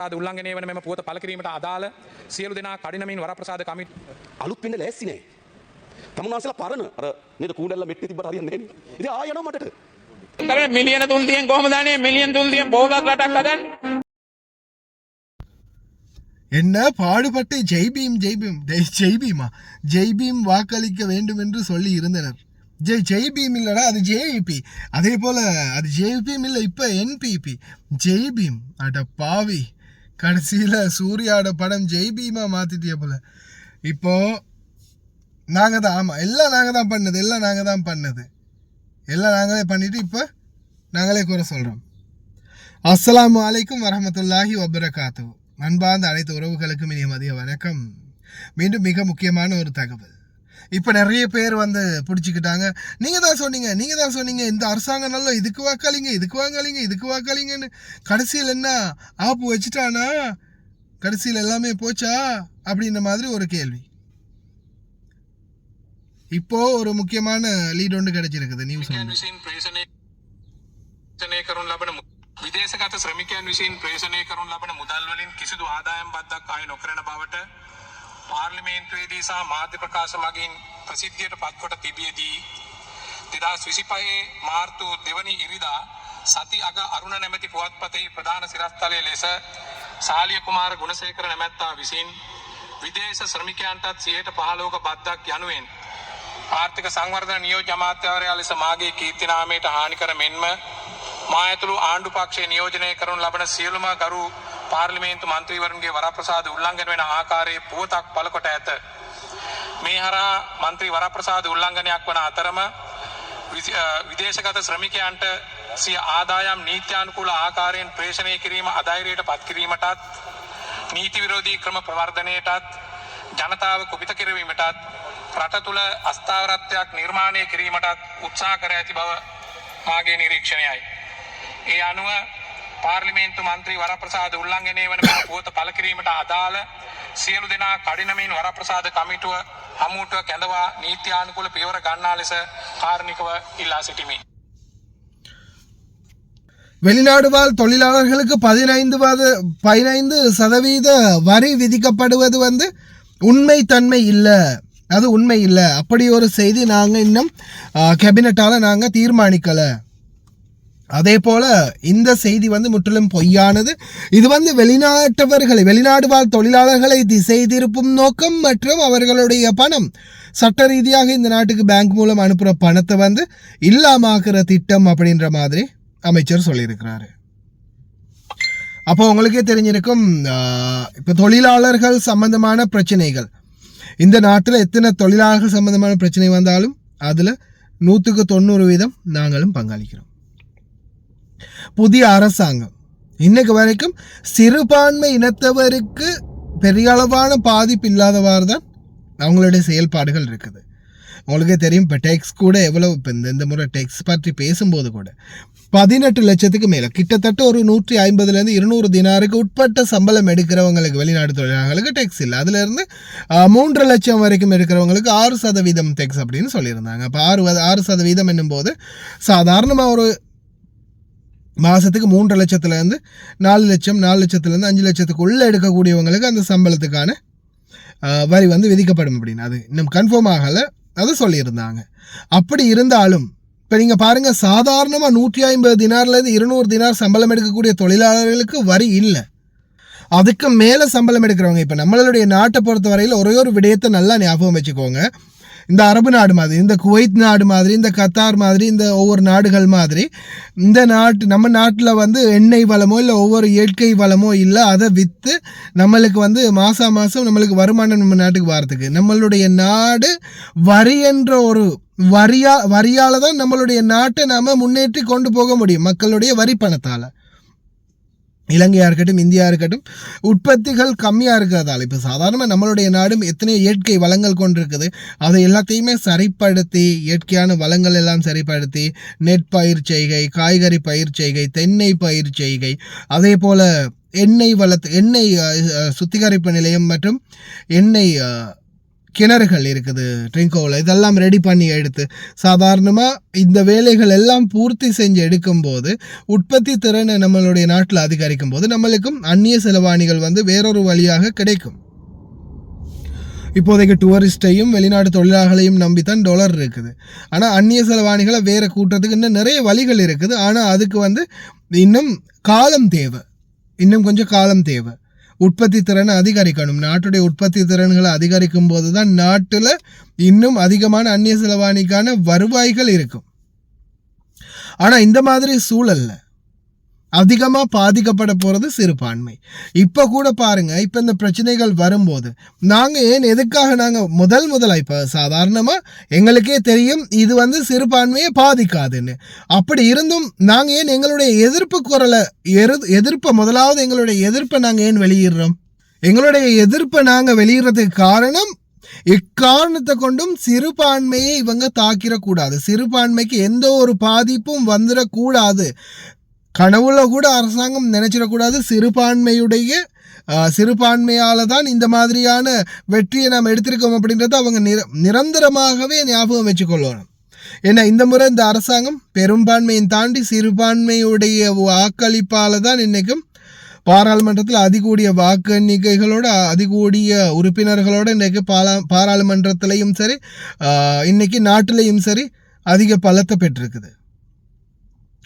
උල්ලංඝනය වන මෙම පුවත පළ කිරීමට අදාළ සියලු දෙනා කඩිනමින් වරප්‍රසාද කමිටු අලුත් වෙන්න ලෑස්ති නෑ. තමුන්නාන්සලා පරණ අර නේද කූඩල්ල මෙට්ටේ තිබ්බට හරියන්නේ නෑනේ. ඉතින් ආය යනවා මටට. කරන්නේ මිලියන 300න් කොහමද අනේ මිලියන 300න් බෝගක් රටක් හදන්නේ? என்ன பாடுபட்டு ஜெய்பீமா ஜெய்பீம் வாக்களிக்க வேண்டும் என்று சொல்லி இருந்தனர். ஜெய்பீம் இல்லடா, அது ஜேவிபி. அதே போல அது ஜேவிபியும் இல்லை, இப்போ என்பிபி ஜெய்பீம். அட பாவி, கடைசியில் சூர்யாவோட படம் ஜெய்பீமா மாத்திட்டிய போல. இப்போ நாங்கள் தான், ஆமாம், எல்லாம் நாங்கள் தான் பண்ணது, எல்லாம் நாங்களே பண்ணிட்டு இப்போ நாங்களே கூற சொல்கிறோம். அஸ்ஸலாமு அலைக்கும் வரஹ்மத்துல்லாஹி வபரகாத்து. அன்பார்ந்த அனைத்து உறவுகளுக்கும் இனிய மதிய வணக்கம். மீண்டும் மிக முக்கியமான ஒரு தகவல். இப்போ நிறைய பேர் வந்து பிடிச்சிக்கிட்டாங்க. நீங்கள் தான் சொன்னீங்க இந்த அரசாங்கம் நல்லா இதுக்கு வாக்களிங்கன்னு. கடைசியில் என்ன ஆப்பு வச்சுட்டானா, கடைசியில் எல்லாமே போச்சா அப்படின்ற மாதிரி ஒரு கேள்வி. இப்போ ஒரு முக்கியமான லீட் ஒன்று கிடைச்சிருக்குது நியூஸ். විදේශගත ශ්‍රමිකයන් විසින් ප්‍රේෂණය කරනු ලබන මුදල් වලින් කිසිදු ආදායම් බද්දක් ආය නොකරන බවට පාර්ලිමේන්තුවේදී සහ මාධ්‍ය ප්‍රකාශ මගින් ප්‍රසිද්ධියට පත්කොට තිබියදී 2025 මාර්තු 2 වෙනි ඉරිදා සති අග අරුණ නැමැති පුවත්පතේ ප්‍රධාන සිරස්තලයේ ලෙස සාලිය කුමාර ගුණසේකර නැමැත්තා විසින් විදේශ ශ්‍රමිකයන්ටත් 15%ක බද්දක් යනුවෙන් ආර්ථික සංවර්ධන නියෝජ්‍ය අමාත්‍යවරයා ලෙස මාගේ කීර්ති නාමයට හානි කර මෙන්ම මා ඇතුළු ආණ්ඩු පක්ෂයේ නියෝජනය කරනු ලබන සියලුම ගරු පාර්ලිමේන්තු මන්ත්‍රීවරුන්ගේ වරප්‍රසාද උල්ලංඝන වෙන ආකාරයේ පුවතක් පළකොට ඇත. මේ හරහා මන්ත්‍රී වරප්‍රසාද උල්ලංඝනයක් වන අතරම විදේශගත ශ්‍රමිකයන්ට සිය ආදායම් නීත්‍යානුකූල ආකාරයෙන් ප්‍රේෂණය කිරීම අධෛර්යයට පත් කිරීමටත් නීති විරෝධී ක්‍රම ප්‍රවර්ධනයටත් ජනතාව කුපිත කිරීමටත් රට තුළ අස්ථාවරත්වයක් නිර්මාණය කිරීමටත් උත්සාහ කර ඇති බව මාගේ නිරීක්ෂණයයි. ඒ අනුව පාර්ලිමේන්තු මන්ත්‍රී වරප්‍රසාද උල්ලංඝනය වන මෙම පුවත පළ කිරීමට අදාළ සියලු දෙනා කඩිනමින් වරප්‍රසාද කමිටුව හමුවටුව කැඳවා නීත්‍යානුකූල පියවර ගන්නා ලෙස කාරුණිකව ඉල්ලා සිටිමි. வெளிநாடு வாழ் தொழிலாளர்களுக்கு 15% வரி விதிக்கப்படுவது வந்து உண்மை இல்லை. அப்படி ஒரு செய்தி நாங்கள் இன்னும் கேபினட்டால் நாங்கள் தீர்மானிக்கலை. அதே போல் இந்த செய்தி வந்து முற்றிலும் பொய்யானது. இது வந்து வெளிநாடு வாழ் தொழிலாளர்களை திசை திருப்பும் நோக்கம் மற்றும் அவர்களுடைய பணம் சட்ட ரீதியாக இந்த நாட்டுக்கு பேங்க் மூலம் அனுப்புகிற பணத்தை வந்து இல்லாமாக்குற திட்டம் அப்படின்ற மாதிரி அமைச்சர் சொல்லியிருக்கிறாரு. அப்போ உங்களுக்கே தெரிஞ்சிருக்கும், இப்போ தொழிலாளர்கள் சம்பந்தமான பிரச்சனைகள், இந்த நாட்டில் எத்தனை தொழிலாளர்கள் சம்பந்தமான பிரச்சனை வந்தாலும் அதில் 190% நாங்களும் பங்களிக்கிறோம். புதிய அரசாங்கம் இன்னைக்கு வரைக்கும் சிறுபான்மை இனத்தவருக்கு பெரிய அளவான பாதிப்பு இல்லாதவாறு தான் அவங்களுடைய செயல்பாடுகள் இருக்குது. உங்களுக்கே தெரியும், இப்போ டேக்ஸ் கூட எவ்வளவு, இப்போ இந்த முறை டேக்ஸ் பற்றி பேசும்போது கூட 18 லட்சத்துக்கு மேலே, கிட்டத்தட்ட ஒரு 150 200 தினாருக்கு உட்பட்ட சம்பளம் எடுக்கிறவங்களுக்கு, வெளிநாடு தொழிலாளர்களுக்கு டேக்ஸ் இல்லை. அதுலேருந்து 3 லட்சம் வரைக்கும் இருக்கிறவங்களுக்கு 6% டேக்ஸ் அப்படின்னு சொல்லியிருந்தாங்க. அப்போ 6% என்னும்போது சாதாரணமாக ஒரு மாதத்துக்கு 3 லட்சத்துலேருந்து 4 லட்சம், 4 லட்சத்துலேருந்து 5 லட்சத்துக்குள்ளே எடுக்கக்கூடியவங்களுக்கு அந்த சம்பளத்துக்கான வரி வந்து விதிக்கப்படும் அப்படின்னு அது இன்னும் கன்ஃபார்ம் ஆகலை, அதை சொல்லியிருந்தாங்க. அப்படி இருந்தாலும் இப்போ நீங்கள் பாருங்கள், சாதாரணமாக 150 தினார்லேருந்து 200 தினார் சம்பளம் எடுக்கக்கூடிய தொழிலாளர்களுக்கு வரி இல்லை. அதுக்கு மேலே சம்பளம் எடுக்கிறவங்க, இப்போ நம்மளுடைய நாட்டை பொறுத்த வரையில் ஒரே ஒரு விடயத்தை நல்லா ஞாபகம் வச்சுக்கோங்க. இந்த அரபு நாடு மாதிரி, இந்த குவைத் நாடு மாதிரி, இந்த கத்தார் மாதிரி, இந்த ஒவ்வொரு நாடுகள் மாதிரி இந்த நம்ம நாட்டில் வந்து எண்ணெய் வளமோ இல்லை ஒவ்வொரு இயற்கை வளமோ இல்லை, அதை விற்று நம்மளுக்கு வந்து மாதம் நம்மளுக்கு வருமானம் நம்ம நாட்டுக்கு வரத்துக்கு நம்மளுடைய நாடு வரி என்ற ஒரு வரியால் தான் நம்மளுடைய நாட்டை நாம் முன்னேற்றி கொண்டு போக முடியும். மக்களுடைய வரி பணத்தால். இலங்கையாக இருக்கட்டும், இந்தியா இருக்கட்டும், உற்பத்திகள் கம்மியாக இருக்கிறதால இப்போ சாதாரணமாக நம்மளுடைய நாடும் எத்தனையோ இயற்கை வளங்கள் கொண்டிருக்குது. அதை எல்லாத்தையுமே சரிப்படுத்தி, இயற்கையான வளங்கள் எல்லாம் சரிப்படுத்தி, நெற்பயிர் செய்கை, காய்கறி பயிர் செய்கை, தென்னை பயிர் செய்கை, அதே போல் எண்ணெய் சுத்திகரிப்பு நிலையம் மற்றும் எண்ணெய் கிணறுகள் இருக்குது ட்ரிங்கோவில், இதெல்லாம் ரெடி பண்ணி எடுத்து சாதாரணமாக இந்த வேலைகள் எல்லாம் பூர்த்தி செஞ்சு எடுக்கும்போது உற்பத்தி திறனை நம்மளுடைய நாட்டில் அதிகரிக்கும் போது நம்மளுக்கும் அந்நிய செலவாணிகள் வந்து வேறொரு வழியாக கிடைக்கும். இப்போதைக்கு டூரிஸ்டையும் வெளிநாட்டு தொழிலாளர்களையும் நம்பித்தான் டாலர் இருக்குது. ஆனால் அந்நிய செலவாணிகளை வேறு கூட்டத்துக்கு இன்னும் நிறைய வழிகள் இருக்குது. ஆனால் அதுக்கு வந்து இன்னும் காலம் தேவை, இன்னும் கொஞ்சம் காலம் தேவை. உற்பத்தி திறனை அதிகரிக்கணும். நாட்டுடைய உற்பத்தி திறன்களை அதிகரிக்கும் போது தான் நாட்டில் இன்னும் அதிகமான அந்நிய செலவாணிக்கான வருவாய்கள் இருக்கும். ஆனால் இந்த மாதிரி சூழல்ல அதிகமாக பாதிக்கப்பட போகிறது சிறுபான்மை. இப்போ கூட பாருங்க, இப்போ இந்த பிரச்சனைகள் வரும்போது நாங்கள் ஏன் எதுக்காக நாங்கள் முதலாக இப்போ சாதாரணமாக எங்களுக்கே தெரியும் இது வந்து சிறுபான்மையை பாதிக்காதுன்னு. அப்படி இருந்தும் நாங்கள் ஏன் எங்களுடைய எதிர்ப்பு குரலை முதலாவது எங்களுடைய எதிர்ப்பை நாங்கள் ஏன் வெளியிடுறோம்? எங்களுடைய எதிர்ப்பை நாங்கள் வெளியிடுறதுக்கு காரணம், இக்காரணத்தை கொண்டும் சிறுபான்மையை இவங்க தாக்கிடக்கூடாது, சிறுபான்மைக்கு எந்த ஒரு பாதிப்பும் வந்துடக்கூடாது. கனவுல கூட அரசாங்கம் நினைச்சிடக்கூடாது சிறுபான்மையால் தான் இந்த மாதிரியான வெற்றியை நாம் எடுத்திருக்கோம் அப்படின்றத அவங்க நிரந்தரமாகவே ஞாபகம் வச்சுக்கொள்ளணும். ஏன்னா இந்த முறை இந்த அரசாங்கம் பெரும்பான்மையை தாண்டி சிறுபான்மையுடைய வாக்களிப்பால் தான் இன்றைக்கும் பாராளுமன்றத்தில் அதிகூடிய வாக்கு எண்ணிக்கைகளோட அதிகூடிய உறுப்பினர்களோட இன்றைக்கு பாராளுமன்றத்திலையும் சரி இன்னைக்கு நாட்டிலையும் சரி அதிக பலத்தை பெற்றிருக்குது.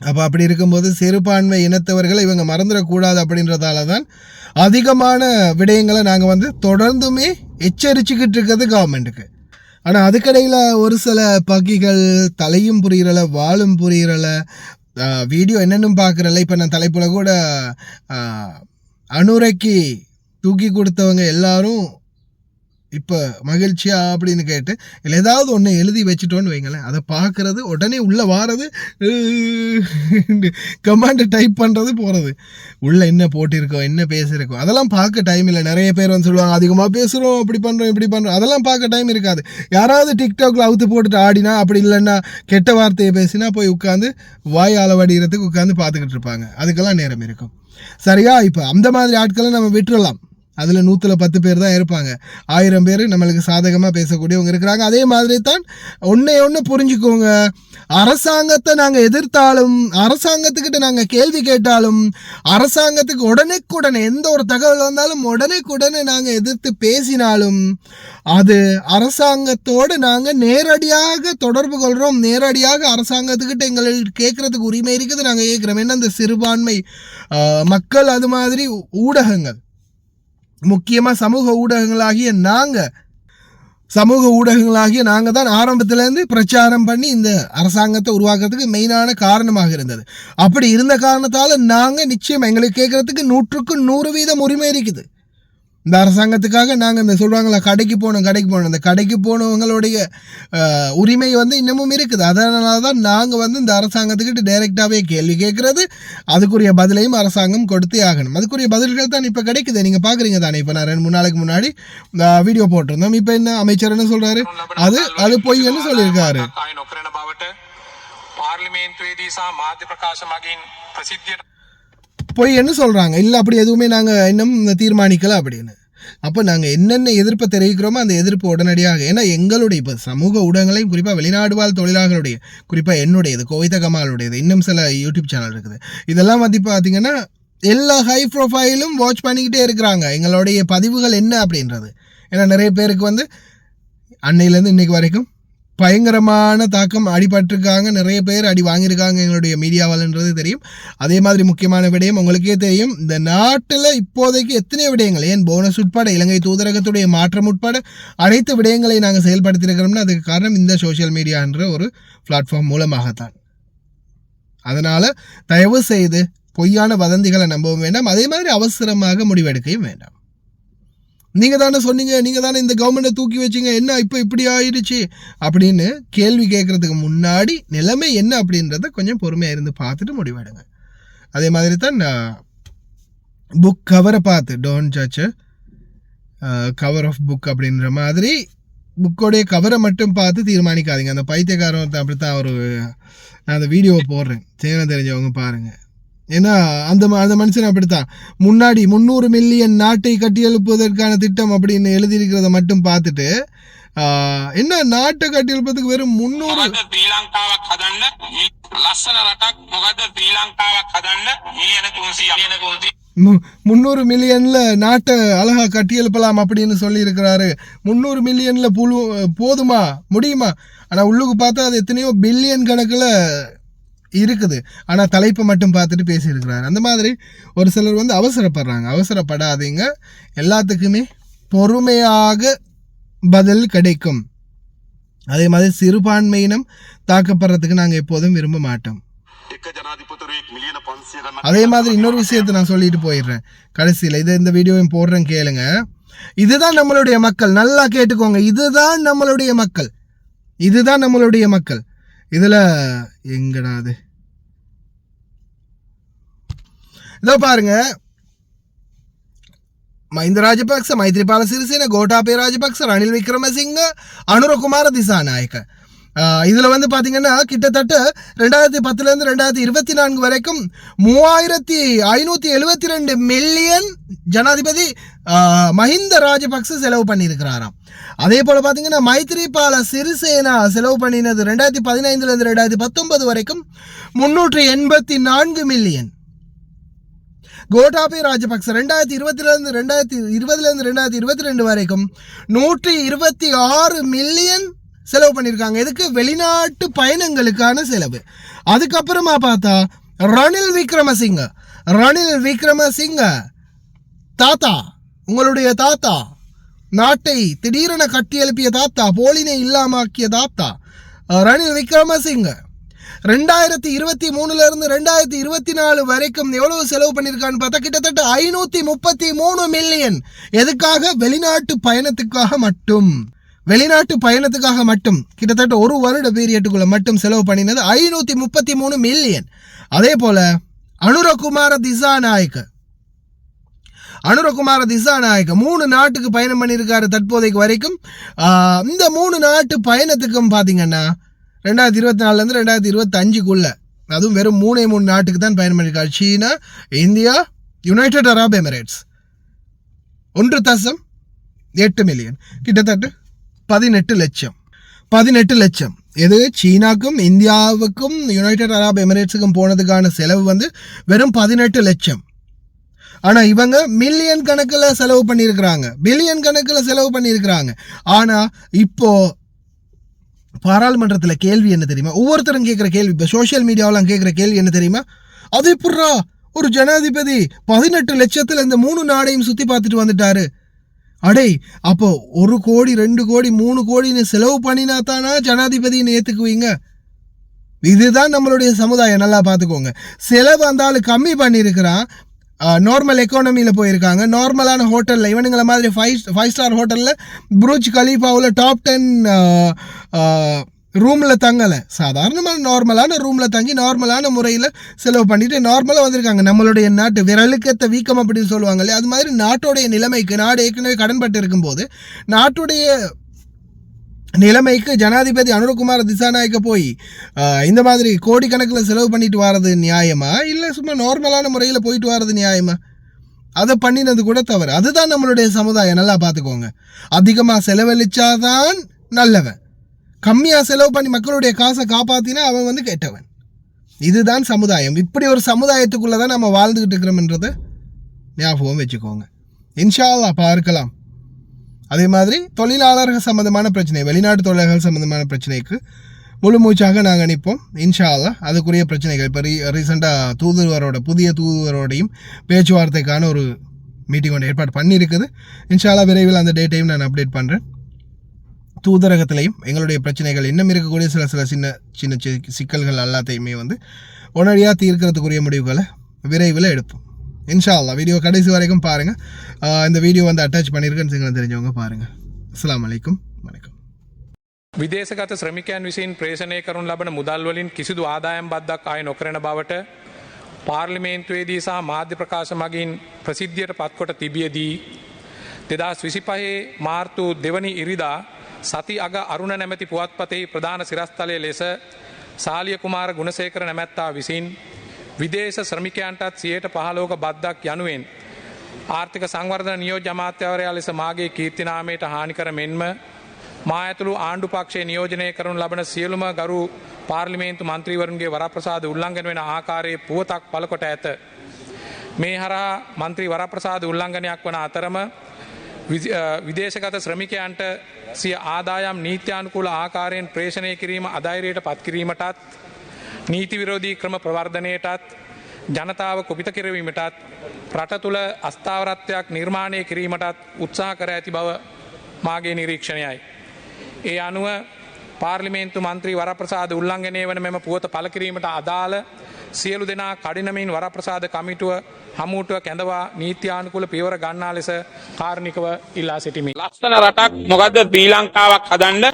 அப்போ அப்படி இருக்கும்போது சிறுபான்மை இனத்தவர்களை இவங்க மறந்துடக்கூடாது அப்படின்றதால தான் அதிகமான விடயங்களை நாங்கள் வந்து தொடர்ந்துமே எச்சரிச்சுக்கிட்டு இருக்கிறது கவர்மெண்ட்டுக்கு. ஆனால் அதுக்கடையில் ஒரு சில பகிகள் தலையும் புரியறல வாழும் புரியறல, வீடியோ என்னென்னு பார்க்குறல. இப்போ நான் தலைப்பில் கூட அனுரைக்கு தூக்கி கொடுத்தவங்க எல்லாரும் இப்போ மகிழ்ச்சியா அப்படின்னு கேட்டு இல்லை ஏதாவது ஒன்று எழுதி வச்சுட்டோன்னு வைங்களேன், அதை பார்க்குறது உடனே உள்ளே வாரது, கமாண்டை டைப் பண்ணுறது போகிறது, உள்ளே என்ன போட்டிருக்கோம் என்ன பேசியிருக்கோம் அதெல்லாம் பார்க்க டைம் இல்லை. நிறைய பேர் வந்து சொல்லுவாங்க அதிகமாக பேசுகிறோம் இப்படி பண்ணுறோம் இப்படி பண்ணுறோம், அதெல்லாம் பார்க்க டைம் இருக்காது. யாராவது டிக்டாக்ல அவுத்து போட்டுட்டு ஆடினா அப்படி இல்லைன்னா கெட்ட வார்த்தையை பேசினா போய் உட்காந்து வாய் அளவடிகிறதுக்கு உட்காந்து பார்த்துக்கிட்டு இருப்பாங்க, அதுக்கெல்லாம் நேரம் இருக்கும். சரியா? இப்போ அந்த மாதிரி ஆட்களை நம்ம விட்டுறலாம். அதில் 110 பேர் தான் இருப்பாங்க, 1000 பேர் நம்மளுக்கு சாதகமாக பேசக்கூடியவங்க இருக்கிறாங்க. அதே மாதிரி தான் ஒன்று புரிஞ்சுக்கோங்க, அரசாங்கத்தை நாங்கள் எதிர்த்தாலும் அரசாங்கத்துக்கிட்ட நாங்கள் கேள்வி கேட்டாலும் அரசாங்கத்துக்கு உடனே எந்த ஒரு தகவல் வந்தாலும் உடனே நாங்கள் எதிர்த்து பேசினாலும் அது அரசாங்கத்தோடு நாங்கள் நேரடியாக தொடர்பு கொள்கிறோம், நேரடியாக அரசாங்கத்துக்கிட்ட எங்களுக்கு கேட்குறதுக்கு உரிமை இருக்குது, நாங்கள் கேட்குறோம். ஏன்னா இந்த சிறுபான்மை மக்கள் அது மாதிரி ஊடகங்கள், முக்கியமாக சமூக ஊடகங்களாகிய நாங்கள் தான் ஆரம்பத்திலேருந்து பிரச்சாரம் பண்ணி இந்த அரசாங்கத்தை உருவாக்குறதுக்கு மெயினான காரணமாக இருந்தது. அப்படி இருந்த காரணத்தால் நாங்கள் நிச்சயம் எங்களுக்கு கேட்குறதுக்கு 100% உரிமை இருக்குது. இந்த அரசாங்கத்துக்காக நாங்கள் இந்த சொல்கிறாங்களா கடைக்கு போனோம் அந்த கடைக்கு போனவங்களுடைய உரிமை வந்து இன்னமும் இருக்குது. அதனால தான் நாங்கள் வந்து இந்த அரசாங்கத்துக்கிட்ட டைரெக்டாகவே கேள்வி கேட்குறது, அதுக்குரிய பதிலையும் அரசாங்கம் கொடுத்தே ஆகணும். அதுக்குரிய பதில்கள் தான் இப்போ கிடைக்குது, நீங்கள் பார்க்குறீங்க தானே. இப்போ நான் 2-3 நாளைக்கு முன்னாடி வீடியோ போட்டிருந்தோம். இப்போ என்ன அமைச்சர் என்ன சொல்கிறாரு, அது பொய்ன்னு சொல்லியிருக்காரு. போய் என்ன சொல்கிறாங்க, இல்லை அப்படி எதுவுமே நாங்கள் இன்னும் தீர்மானிக்கலை அப்படின்னு. அப்போ நாங்கள் என்னென்ன எதிர்ப்பை தெரிவிக்கிறோமோ அந்த எதிர்ப்பு உடனடியாக, ஏன்னா எங்களுடைய இப்போ சமூக ஊடகங்களையும் குறிப்பாக வெளிநாடு வாழ் தொழிலாளர்களுடைய, குறிப்பாக என்னுடையது, கோவித கமாலுடையது, இன்னும் சில யூடியூப் சேனல் இருக்குது, இதெல்லாம் வந்து பார்த்தீங்கன்னா எல்லா ஹை ப்ரொஃபைலும் வாட்ச் பண்ணிக்கிட்டே இருக்கிறாங்க எங்களுடைய பதிவுகள் என்ன அப்படின்றது. ஏன்னா நிறைய பேருக்கு வந்து அன்னையிலேருந்து இன்றைக்கு வரைக்கும் பயங்கரமான தாக்கம் அடிபட்டிருக்காங்க, நிறைய பேர் அடி வாங்கியிருக்காங்க எங்களுடைய மீடியாவால்ன்றது தெரியும். அதே மாதிரி முக்கியமான விடயம் உங்களுக்கே தெரியும், இந்த நாட்டில் இப்போதைக்கு எத்தனை விடயங்கள், ஏன் போனஸ் உட்பட இலங்கை தூதரகத்துடைய மாற்றம் உட்பட அனைத்து விடயங்களை நாங்கள் செயல்படுத்தியிருக்கிறோம்னா அதுக்கு காரணம் இந்த சோஷியல் மீடியான்ற ஒரு பிளாட்ஃபார்ம் மூலமாகத்தான். அதனால் தயவு செய்து பொய்யான வதந்திகளை நம்பவும் வேண்டாம், அதே மாதிரி அவசரமாக முடிவெடுக்கையும் வேண்டாம். நீங்கள் தானே சொன்னீங்க, நீங்கள் தானே இந்த கவர்மெண்ட்டை தூக்கி வச்சிங்க, என்ன இப்போ இப்படி ஆயிடுச்சு அப்படின்னு கேள்வி கேட்குறதுக்கு முன்னாடி நிலைமை என்ன அப்படின்றத கொஞ்சம் பொறுமையாக இருந்து பார்த்துட்டு முடிவெடுங்க. அதே மாதிரி தான் புக் கவரை பார்த்து don't judge cover of book அப்படின்ற மாதிரி புக்கோடைய கவரை மட்டும் பார்த்து தீர்மானிக்காதீங்க. அந்த பைத்தியக்காரன் அப்படி தான் நான் அந்த வீடியோவை போடுறேன், சேனம் தெரிஞ்சவங்க பாருங்கள். ஏன்னா அந்த மனுஷன் அப்படித்தான் முன்னாடி 300 மில்லியன் நாட்டை கட்டியெழுப்புவதற்கான திட்டம் அப்படின்னு எழுதியிருக்கிறத மட்டும் பார்த்துட்டு என்ன நாட்டை கட்டியெழுப்பதுக்கு வெறும் 300 மில்லியன்ல நாட்டை அழகா கட்டியெழுப்பலாம் அப்படின்னு சொல்லி இருக்கிறாரு. 300 மில்லியன்ல போதுமா முடியுமா? ஆனா உள்ளுக்கு பார்த்தா அது எத்தனையோ பில்லியன் கணக்குல இருக்குது. ஆனால் தலைப்பை மட்டும் பார்த்துட்டு பேசியிருக்கிறாரு. அந்த மாதிரி ஒரு சிலர் வந்து அவசரப்படுறாங்க. அவசரப்படாதீங்க, எல்லாத்துக்குமே பொறுமையாக பதில் கிடைக்கும். அதே மாதிரி சிறுபான்மையினம் தாக்கப்படுறதுக்கு நாங்கள் எப்போதும் விரும்ப மாட்டோம். அதே மாதிரி இன்னொரு விஷயத்தை நான் சொல்லிட்டு போயிடுறேன் கடைசியில். இந்த வீடியோவையும் போடுறேன், கேளுங்க. இதுதான் நம்மளுடைய மக்கள், நல்லா கேட்டுக்கோங்க. இதுதான் நம்மளுடைய மக்கள், இதுதான் நம்மளுடைய மக்கள். இதில் எங்கடாது இதோ பாருங்க, மஹிந்த ராஜபக்ச, மைத்ரிபால சிறிசேன, கோட்டாபய ராஜபக்ச, ரணில் விக்ரமசிங்க, அனுரகுமார திசாநாயக்க. இதில் வந்து பார்த்தீங்கன்னா கிட்டத்தட்ட 2010 2024 வரைக்கும் 3572 மில்லியன் ஜனாதிபதி மஹிந்த ராஜபக்ச செலவு பண்ணியிருக்கிறாராம். அதே போல் பார்த்தீங்கன்னா மைத்ரிபால சிறிசேனா செலவு பண்ணினது 2015 2019 வரைக்கும் 384 மில்லியன். கோட்டாபய ராஜபக்ச 2020 2022 வரைக்கும் 126 மில்லியன் செலவு பண்ணியிருக்காங்க. இதுக்கு வெளிநாட்டு பயணங்களுக்கான செலவு. அதுக்கப்புறமா பார்த்தா ரணில் விக்ரமசிங்க தாத்தா, உங்களுடைய தாத்தா, நாட்டை திடீரென கட்டி எழுப்பிய தாத்தா, போலினை இல்லாமாக்கிய தாத்தா ரணில் விக்ரமசிங்க 2023 2024 வரைக்கும் எவ்வளவு செலவு பண்ணியிருக்கான்னு பார்த்தா கிட்டத்தட்ட 533 மில்லியன். எதுக்காக? வெளிநாட்டு பயணத்துக்காக மட்டும் கிட்டத்தட்ட ஒரு வருட பீரியட்டுக்குள்ள மட்டும் செலவு பண்ணினது 533 மில்லியன். அதே போல அனுரகுமார திசாநாயக்க 3 நாட்டுக்கு பயணம் பண்ணியிருக்காரு தற்போதைக்கு வரைக்கும். இந்த 3 நாட்டு பயணத்துக்கும் பார்த்தீங்கன்னா 2024 2025 அதுவும் வெறும் 3 நாட்டுக்கு தான் பயணம் பண்ணியிருக்காரு. China, India, United Arab Emirates. 1.8 million, கிட்டத்தட்ட 18 லட்சம். எது சீனாக்கும் இந்தியாவுக்கும் யுனைடெட் அரப் எமிரேட்ஸுக்கும் போனதுக்கான செலவு வந்து வெறும் 18 லட்சம். ஆனால் இவங்க மில்லியன் கணக்கில் செலவு பண்ணியிருக்கிறாங்க, பில்லியன் கணக்கில் செலவு பண்ணியிருக்கிறாங்க. ஆனால் இப்போ பாராளுமன்றத்தில் கேள்வி என்ன தெரியுமா? ஒவ்வொருத்தரும் கேட்குற கேள்வி, இப்போ சோஷியல் மீடியாவெலாம் கேட்குற கேள்வி என்ன தெரியுமா? அது எப்பட்றா ஒரு ஜனாதிபதி 18 லட்சத்தில் இந்த 3 நாடையும் சுற்றி பார்த்துட்டு வந்துட்டாரு. அடே, அப்போ 1 கோடி 2 கோடி 3 கோடின்னு செலவு பண்ணினா தானா ஜனாதிபதின்னு ஏற்றுக்குவீங்க? இதுதான் நம்மளுடைய சமுதாயம், நல்லா பார்த்துக்கோங்க. செலவு அந்த ஆள் கம்மி பண்ணியிருக்கிறான், நார்மல் எக்கானமியில் போயிருக்காங்க, நார்மலான ஹோட்டலில், இவனுங்களை மாதிரி 5 ஸ்டார் ஹோட்டலில் புருஜ் கலீஃபாவில் டாப் 10 ரூமில் தங்கலை, சாதாரணமான நார்மலான ரூமில் தங்கி நார்மலான முறையில் செலவு பண்ணிட்டு நார்மலாக வந்திருக்காங்க. நம்மளுடைய நாட்டு விரலுக்கேற்ற வீக்கம் அப்படின்னு சொல்லுவாங்க இல்லையா, அது மாதிரி நாட்டுடைய நிலைமைக்கு, நாடு ஏற்கனவே கடன்பட்டு இருக்கும்போது நாட்டுடைய நிலைமைக்கு ஜனாதிபதி அனுரகுமார திசாநாயக்க போய் இந்த மாதிரி கோடிக்கணக்கில் செலவு பண்ணிட்டு வர்றது நியாயமா, இல்லை சும்மா நார்மலான முறையில் போயிட்டு வர்றது நியாயமா? அதை பண்ணினது கூட தவறு. அதுதான் நம்மளுடைய சமுதாயம், நல்லா பார்த்துக்கோங்க. அதிகமாக செலவழிச்சாதான் நல்லவன், கம்மியாக செலவு பண்ணி மக்களுடைய காசை காப்பாற்றினா அவன் வந்து கெட்டவன். இதுதான் சமுதாயம். இப்படி ஒரு சமுதாயத்துக்குள்ளே தான் நம்ம வாழ்ந்துக்கிட்டு இருக்கிறோம்ன்றதை ஞாபகம் வச்சுக்கோங்க. இன்ஷா அல்லாஹ் பார்க்கலாம். அதே மாதிரி தொழிலாளர்கள் சம்மந்தமான பிரச்சனை, வெளிநாட்டு தொழிலாளர்கள் சம்மந்தமான பிரச்சனைக்கு முழு மூச்சாக நாங்கள் நிற்போம் இன்ஷா அல்லாஹ். அதுக்குரிய பிரச்சனைகள் இப்போ ரீசெண்டாக புதிய தூதுவரோடையும் பேச்சுவார்த்தைக்கான ஒரு மீட்டிங் ஒன்று ஏற்பாடு பண்ணியிருக்குது. இன்ஷா அல்லாஹ் விரைவில் அந்த டேட்டையும் நான் அப்டேட் பண்ணுறேன். தூதரகத்திலையும் எங்களுடைய பிரச்சனைகள் இன்னும் இருக்கக்கூடிய சில சின்ன சிக்கல்கள் எல்லாத்தையுமே வந்து உடனடியாக தீர்க்கிறதுக்குரிய முடிவுகளை விரைவில் எடுப்போம் இன்ஷா அல்லாஹ். வீடியோ கடைசி வரைக்கும் பாருங்கள். இந்த வீடியோ வந்து அட்டாச் பண்ணியிருக்கேன்னு தெரிஞ்சவங்க பாருங்கள். அஸ்ஸலாமு அலைக்கும், வணக்கம். විදේශගත ශ්‍රමිකයන් විසින් ප්‍රේෂණය කරනු ලබන මුදල් වලින් කිසිදු ආදායම් බද්දක් ආය නොකරන බවට පාර්ලිමේන්තුවේදී සහ මාධ්‍ය ප්‍රකාශ මගින් ප්‍රසිද්ධියට පත්කොට තිබියදී 2025 මාර්තු 2 ඉරිදා සති අග අරුණ නැමැති පුවත්පතෙහි ප්‍රධාන සිරස්තලය ලෙස සාලිය කුමාර ගුණසේකර නැමැත්තා විසින් විදේශ ශ්‍රමිකයන්ටත් 15% බද්දක් යනුවෙන් ආර්ථික සංවර්ධන නියෝජ්‍ය අමාත්‍යවරයා ලෙස මාගේ කීර්තිනාමයට හානිකර මෙන්ම මා ඇතුළු ආණ්ඩු පක්ෂයේ නියෝජනය කරනු ලබන සියලුම ගරු පාර්ලිමේන්තු මන්ත්‍රීවරුන්ගේ වරප්‍රසාද උල්ලංඝන වෙන ආකාරයේ පුවතක් පළකොට ඇත. මේ හරහා මන්ත්‍රී වරප්‍රසාද උල්ලංඝනයක් වන අතරම විදේශගත ශ්‍රමිකයන්ට සිය ආදායම් නීත්‍යානුකූල ආකාරයෙන් ප්‍රේෂණය කිරීම අධෛර්යයට පත් කිරීමටත් නීති විරෝධී ක්‍රම ප්‍රවර්ධනයටත් ජනතාව කුපිත කිරවීමටත් රට තුළ අස්ථාවරත්වයක් නිර්මාණය කිරීමටත් උත්සාහ කර ඇති බව මාගේ නිරීක්ෂණයයි. ඒ අනුව පාර්ලිමේන්තු මන්ත්‍රී වරප්‍රසාද උල්ලංඝනය වන මෙම පුවත පළ කිරීමට අදාළ සියලු දෙනා කඩිනමින් වරප්‍රසාද කමිටුව හමුවටුව කැඳවා නීත්‍යානුකූල පියවර ගන්නා ලෙස කාරුණිකව ඉල්ලා සිටිමි. ලස්සන රටක් මොකද්ද ශ්‍රී ලංකාවක් හදන්න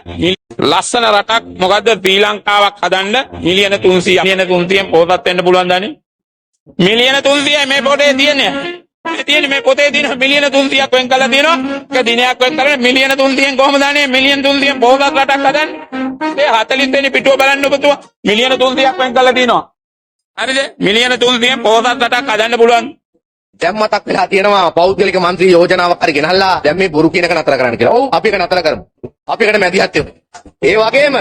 ලස්සන රටක් මොකද්ද ශ්‍රී ලංකාවක් හදන්න මිලියන 300 මිලියන 300න් පොතක් වෙන්න පුළුවන් දන්නේ මිලියන 300යි මේ පොතේ තියෙන්නේ මේ පොතේ තියෙන මිලියන 300ක් වෙන් කරලා තියෙනවා එක දිනයක් වෙන් කරගෙන මිලියන 300න් කොහමද දන්නේ මිලියන 300න් පොතක් රටක් හදන්න ඒ 40 වෙනි පිටුව බලන්න ඔබතුමා මිලියන 300ක් වෙන් කරලා තියෙනවා හරිද මිලියන 300න් පොතක් රටක් හදන්න පුළුවන් දැන් මතක් වෙලා තියෙනවා පෞද්ගලික മന്ത്രി යෝජනාවක් හරි ගෙනල්ලා දැන් මේ බොරු කියන එක නතර කරන්න කියලා. ඔව් අපි ඒක නතර කරමු. අපි ඒකට මැදිහත් වෙමු. ඒ වගේම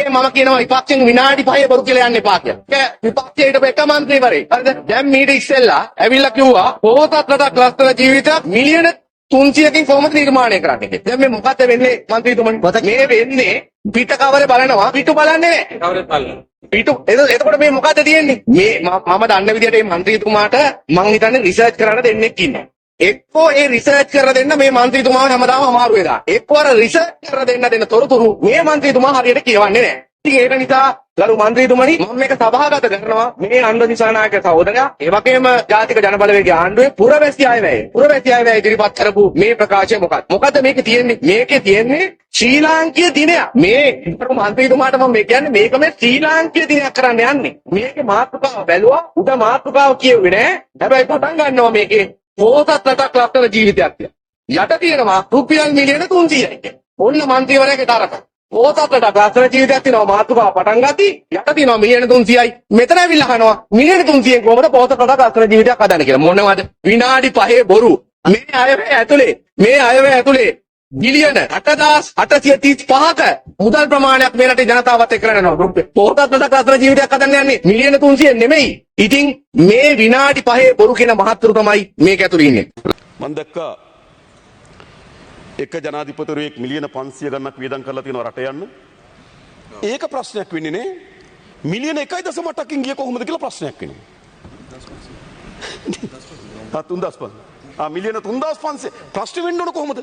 මම කියනවා විපක්ෂෙන් විනාඩි 5 බොරු කියලා යන්න එපා කියලා. ඒක විපක්ෂයට එක മന്ത്രിවරේ. හරිද? දැන් මීට ඉස්සෙල්ලා ඇවිල්ලා කිව්වා පොහොසත් රටක් ලස්සන ජීවිතයක් මිලියන 300කින් කොහොමද නිර්මාණය කරන්නේ කියලා. දැන් මේ මොකද්ද වෙන්නේ മന്ത്രിතුමනි? මේ වෙන්නේ පිට කවරේ බලනවා පිටු බලන්නේ නැහැ. කවරේ බලනවා. පිටු එතකොට මේ මොකද්ද තියෙන්නේ? මේ මම දන්න විදිහට මේ മന്ത്രിතුමාට මං හිතන්නේ රිසර්ච් කරන්න දෙන්නෙක් ඉන්නවා. එක්කෝ ඒ රිසර්ච් කරලා දෙන්න මේ മന്ത്രിතුමාව හැමදාම අමාරු වෙලා. එක්කෝ අර රිසර්ච් කරලා දෙන්න තොරතුරු මේ මන්ත්‍රීතුමා හරියට කියවන්නේ නැහැ. ඉතින් ඒක නිසා ගරු මන්ත්‍රීතුමනි මම මේක සභාගත කරනවා මේ අන්ද දිසානායක සහෝදරයා ඒ වගේම ජාතික ජනබලවේගයේ ආණ්ඩුවේ පුරවැසි අයවැය ඉදිරිපත් කරපු මේ ප්‍රකාශය මොකක්ද මේකේ තියෙන්නේ? මේකේ තියෙන්නේ ශ්‍රී ලාංකීය දිනයක්. මේ මන්ත්‍රීතුමාට මම කියන්නේ මේක මේ ශ්‍රී ලාංකීය දිනයක් කරන්න යන්නේ. මේකේ මාතෘකාව බැලුවා උඩ මාතෘකාව කියෙන්නේ නැහැ. හැබැයි පටන් ගන්නවා මේකේ පොහොසත් රටක් ලස්සන ජීවිතයක් කියලා. යට තියෙනවා රුපියල් මිලියන 300යි. ඔන්න මන්ත්‍රීවරයාගේ තරක. පොහොසත් රටක් ලස්සන ජීවිතයක් තියෙනවා මාතෘකාව පටන් ගත්තී. යට තියෙනවා මිලියන 300යි. මෙතන ඇවිල්ලා අහනවා මිලියන 300න් කොහොමද පොහොසත් රටක් ලස්සන ජීවිතයක් හදන්නේ කියලා. මොනවද? විනාඩි 5 බොරු. මේ අයවැය ඇතුලේ බිලියන 8835ක මුදල් ප්‍රමාණයක් මේ රටේ ජනතාවත් එක්ක කරනවා. පොහොසත් රටක් ලස්සන ජීවිතයක් හදන්න යන්නේ මිලියන 300 නෙමෙයි. ඉතින් මේ විනාඩි 5 බොරු කියන මහත්තුරු තමයි මේක ඇතුළේ ඉන්නේ. මම දැක්කා එක ජනාධිපතිවරයෙක් මිලියන 500 ගණනක් වියදම් කරලා තියෙනවා රට යන්න. ඒක ප්‍රශ්නයක් වෙන්නේ නේ. මිලියන 1.8කින් ගියේ කොහොමද කියලා ප්‍රශ්නයක් වෙන්නේ. 3500. මිලියන 3500 ප්‍රශ්න වෙන්න ඕන කොහොමද?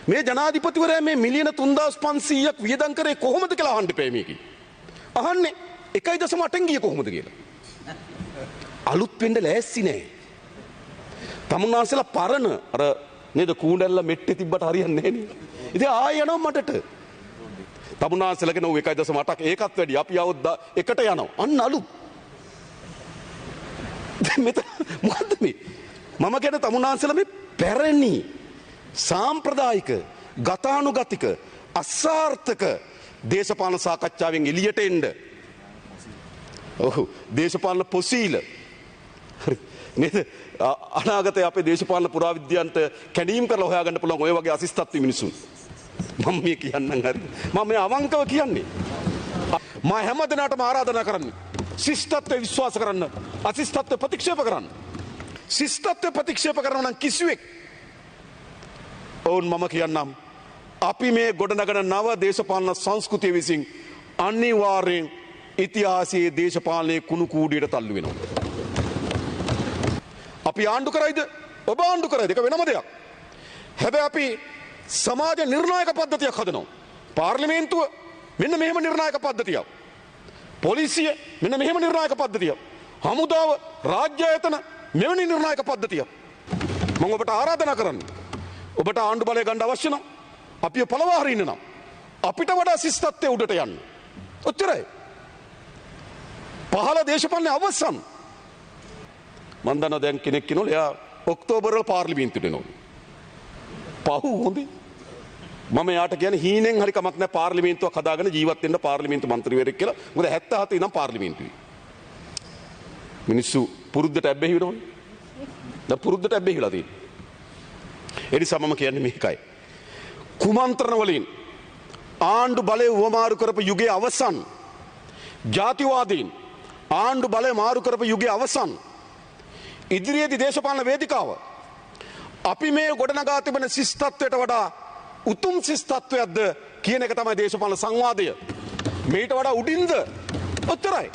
මේ ජනාධිපතිවරයා මේ මිලියන 3500ක් වියදම් කරේ කොහොමද කියලා අහන්න එපා මේකේ. අහන්නේ 1.8න් ගියේ කොහොමද කියලා. අලුත් වෙන්න ලෑස්ති නෑ. තමුන්නාන්සලා පරණ අර නේද කූඩැල්ල මෙට්ටේ තිබ්බට හරියන්නේ නැහැ නේ. ඉතින් ආයෙ යනවා මටට. තමුන්නාන්සලාගෙන ඔව් 1.8ක් ඒකත් වැඩි. අපි આવොත් එකට යනවා. අන්න අලුත්. මෙතන මොකද්ද මේ? මම කියන තමුන්නාන්සලා මේ පැරණි සාම්ප්‍රදායික ගතානුගතික අසාර්ථක දේශපාලන සාකච්ඡාවෙන් එළියට එන්න. ඔව් දේශපාලන පොසීල නේද අනාගතයේ අපේ දේශපාලන පුරාවිද්‍යාන්ත කැණීම් කරලා හොයාගන්න පුළුවන් ඔය වගේ අසිස්තත්ව මිනිසුන්. මම මේ කියන්නම් හරි. මම මේ අවංකව කියන්නේ. මම හැමදෙනාටම ආරාධනා කරන්නේ. ශිෂ්ටත්වයේ විශ්වාස කරන්න. අශිෂ්ටත්වයේ ප්‍රතික්ෂේප කරන්න. ශිෂ්ටත්වයේ ප්‍රතික්ෂේප කරනවා නම් කිසිවෙක් ඔවුන් මම කියන්නම්. අපි මේ ගොඩනගන නව දේශපාලන සංස්කෘතිය විසින් අනිවාර්යෙන් ඉතිහාසයේ දේශපාලනයේ කුණු කූඩියට තල්ලු වෙනවා. අපි ආණ්ඩු කරයිද? ඔබ ආණ්ඩු කරයිද? ඒක වෙනම දෙයක්. හැබැයි අපි සමාජ නිර්ණායක පද්ධතියක් හදනවා. පාර්ලිමේන්තුව මෙන්න මෙහෙම නිර්ණායක පද්ධතියක්. පොලිසිය මෙන්න මෙහෙම නිර්ණායක පද්ධතියක්. හමුදාව රාජ්‍ය ආයතන මෙවැනි නිර්ණායක පද්ධතියක්. මම ඔබට ආරාධනා කරන්නේ. ඔබට ආණ්ඩු බලය ගන්න අවශ්‍ය නම් අපිව පළවා හරින්න නම් අපිට වඩා ශිෂ්ටත්වයේ උඩට යන්න. ඔච්චරයි. පහළ දේශපාලනේ අවසන්. මන් දන්නවා දැන් කෙනෙක් කෙනෝල එයා ඔක්තෝබර් වල පාර්ලිමේන්තුවට එනවා. පහු හොඳේ. මම යාට කියන්නේ හීනෙන් හරි කමක් නැහැ පාර්ලිමේන්තුවක් හදාගෙන ජීවත් වෙන්න පාර්ලිමේන්තු මන්ත්‍රීවරයෙක් කියලා. මොකද 77 ඉඳන් පාර්ලිමේන්තුවේ. මිනිස්සු පුරුද්දට ඇබ්බැහි වෙනවනේ. දැන් පුරුද්දට ඇබ්බැහි වෙලා තියෙනවා. ඒ නිසා මම කියන්නේ මේකයි. කුමන්ත්‍රණ වලින් ආණ්ඩු බලය වමාරු කරපු යුගයේ අවසන්. ජාතිවාදීන් ආණ්ඩු බලය මාරු කරපු යුගයේ අවසන්. ඉදිරියේදී දේශපාලන වේදිකාව අපි මේ ගොඩනගා තිබෙන ශිෂ්ටත්වයට වඩා උතුම් ශිෂ්ටත්වයක්ද කියන එක තමයි දේශපාලන සංවාදය. මේට වඩා උඩින්ද? ඔච්චරයි.